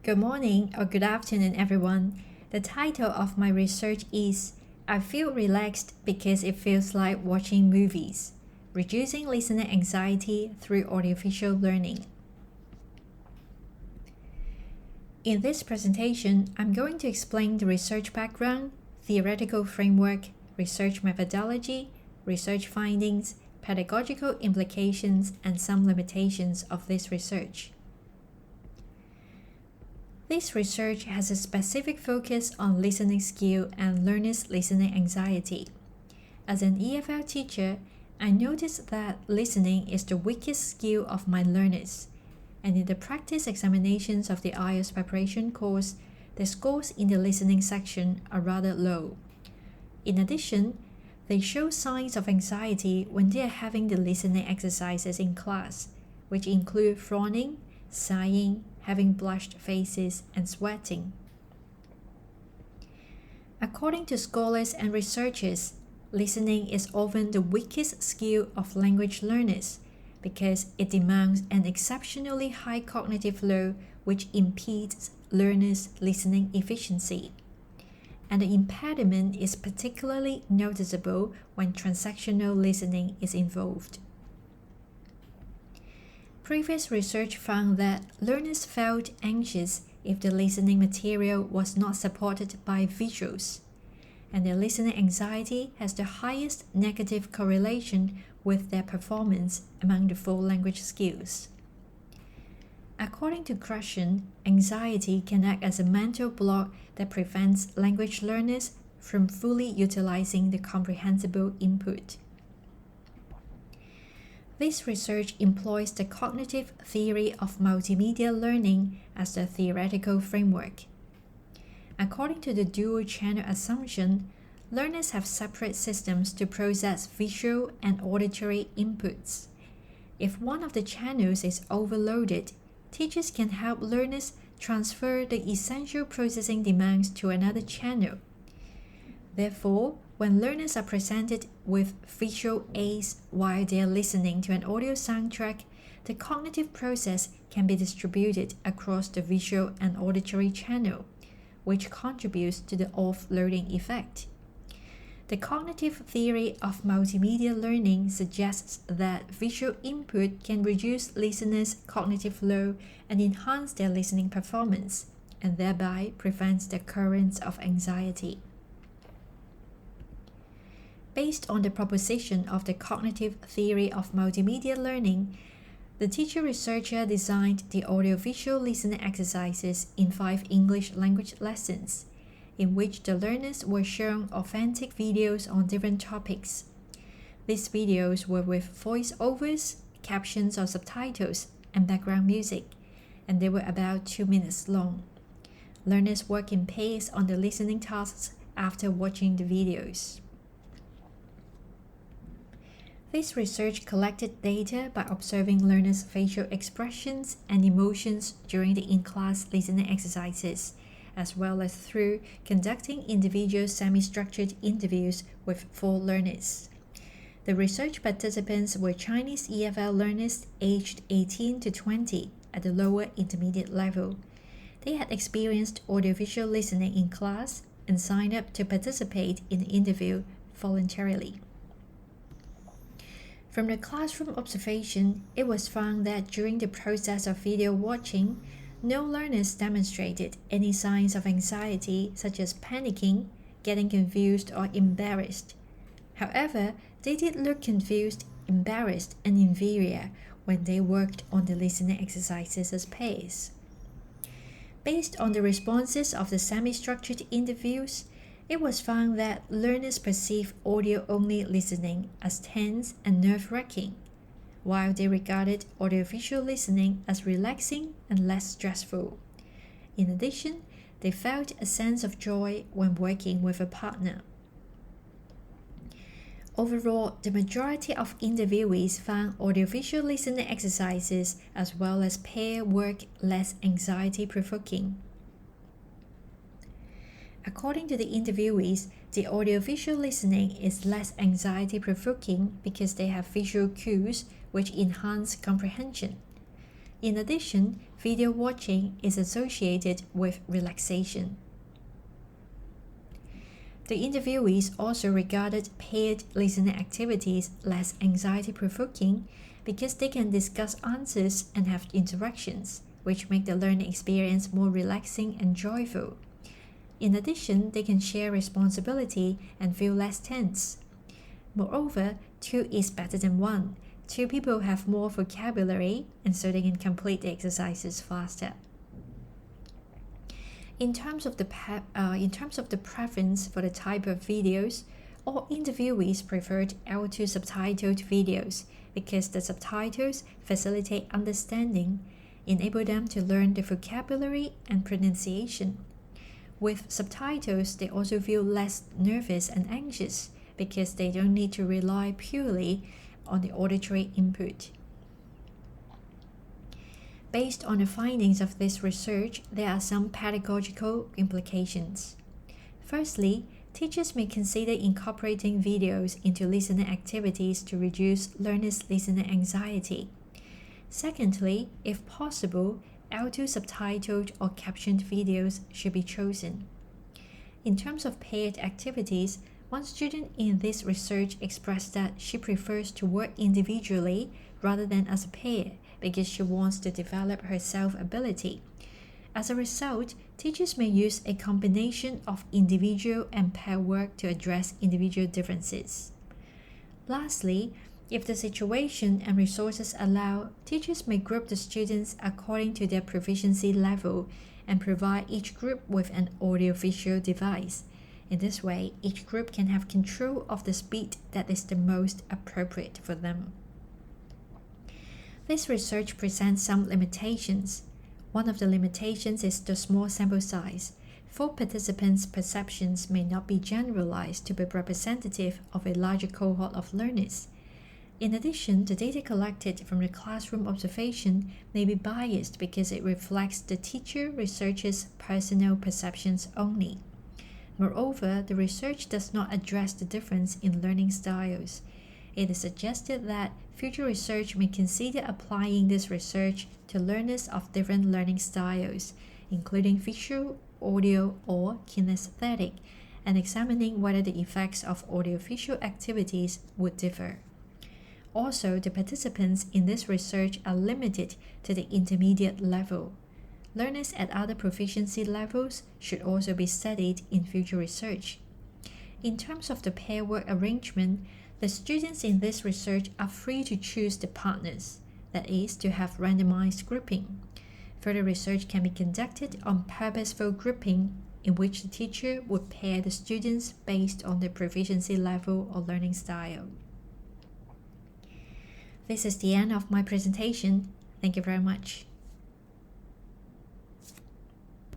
Good morning or good afternoon, everyone. The title of my research is I Feel Relaxed Because It Feels Like Watching Movies, Reducing Listening Anxiety Through Audiovisual Learning. In this presentation, I'm going to explain the research background, theoretical framework, research methodology, research findings, pedagogical implications, and some limitations of this research. This research has a specific focus on listening skill and learners' listening anxiety. As an EFL teacher, I noticed that listening is the weakest skill of my learners, and in the practice examinations of the IELTS preparation course, the scores in the listening section are rather low. In addition, they show signs of anxiety when they are having the listening exercises in class, which include frowning, sighing, having blushed faces, and sweating. According to scholars and researchers, listening is often the weakest skill of language learners because it demands an exceptionally high cognitive load which impedes learners' listening efficiency. And the impediment is particularly noticeable when transactional listening is involved. Previous research found that learners felt anxious if the listening material was not supported by visuals, and their listening anxiety has the highest negative correlation with their performance among the 4 language skills. According to Grushin, anxiety can act as a mental block that prevents language learners from fully utilizing the comprehensible input. This research employs the cognitive theory of multimedia learning as the theoretical framework. According to the dual-channel assumption, learners have separate systems to process visual and auditory inputs. If one of the channels is overloaded, teachers can help learners transfer the essential processing demands to another channel. Therefore, when learners are presented with visual aids while they are listening to an audio soundtrack, the cognitive process can be distributed across the visual and auditory channel, which contributes to the offloading effect. The cognitive theory of multimedia learning suggests that visual input can reduce listeners' cognitive load and enhance their listening performance, and thereby prevents the occurrence of anxiety. Based on the proposition of the cognitive theory of multimedia learning, the teacher-researcher designed the audiovisual listening exercises in 5 English language lessons, in which the learners were shown authentic videos on different topics. These videos were with voiceovers, captions or subtitles, and background music, and they were about 2 minutes long. Learners work in pairs on the listening tasks after watching the videos. This research collected data by observing learners' facial expressions and emotions during the in-class listening exercises, as well as through conducting individual semi-structured interviews with 4 learners. The research participants were Chinese EFL learners aged 18 to 20 at the lower intermediate level. They had experienced audiovisual listening in class and signed up to participate in the interview voluntarily. From the classroom observation, it was found that during the process of video watching, no learners demonstrated any signs of anxiety such as panicking, getting confused, or embarrassed. However, they did look confused, embarrassed, and inferior when they worked on the listening exercises as pairs. Based on the responses of the semi-structured interviews, it was found that learners perceive audio-only listening as tense and nerve-wracking, while they regarded audiovisual listening as relaxing and less stressful. In addition, they felt a sense of joy when working with a partner. Overall, the majority of interviewees found audiovisual listening exercises as well as pair work less anxiety-provoking. According to the interviewees, the audiovisual listening is less anxiety-provoking because they have visual cues which enhance comprehension. In addition, video watching is associated with relaxation. The interviewees also regarded paired listening activities less anxiety-provoking because they can discuss answers and have interactions, which make the learning experience more relaxing and joyful. In addition, they can share responsibility and feel less tense. Moreover, 2 is better than 1. 2 people have more vocabulary, and so they can complete the exercises faster. In terms of the preference for the type of videos, all interviewees preferred L2 subtitled videos because the subtitles facilitate understanding, enable them to learn the vocabulary and pronunciation. With subtitles, they also feel less nervous and anxious because they don't need to rely purely on the auditory input. Based on the findings of this research, there are some pedagogical implications. Firstly, teachers may consider incorporating videos into listening activities to reduce learners' listening anxiety. Secondly, if possible, L2 subtitled or captioned videos should be chosen. In terms of paired activities, one student in this research expressed that she prefers to work individually rather than as a pair because she wants to develop her self-ability. As a result, teachers may use a combination of individual and pair work to address individual differences. Lastly, if the situation and resources allow, teachers may group the students according to their proficiency level and provide each group with an audiovisual device. In this way, each group can have control of the speed that is the most appropriate for them. This research presents some limitations. One of the limitations is the small sample size. For participants' perceptions may not be generalized to be representative of a larger cohort of learners. In addition, the data collected from the classroom observation may be biased because it reflects the teacher-researcher's personal perceptions only. Moreover, the research does not address the difference in learning styles. It is suggested that future research may consider applying this research to learners of different learning styles, including visual, audio, or kinesthetic, and examining whether the effects of audiovisual activities would differ. Also, the participants in this research are limited to the intermediate level. Learners at other proficiency levels should also be studied in future research. In terms of the pair work arrangement, the students in this research are free to choose the partners, that is, to have randomized grouping. Further research can be conducted on purposeful grouping, in which the teacher would pair the students based on their proficiency level or learning style. This is the end of my presentation. Thank you very much.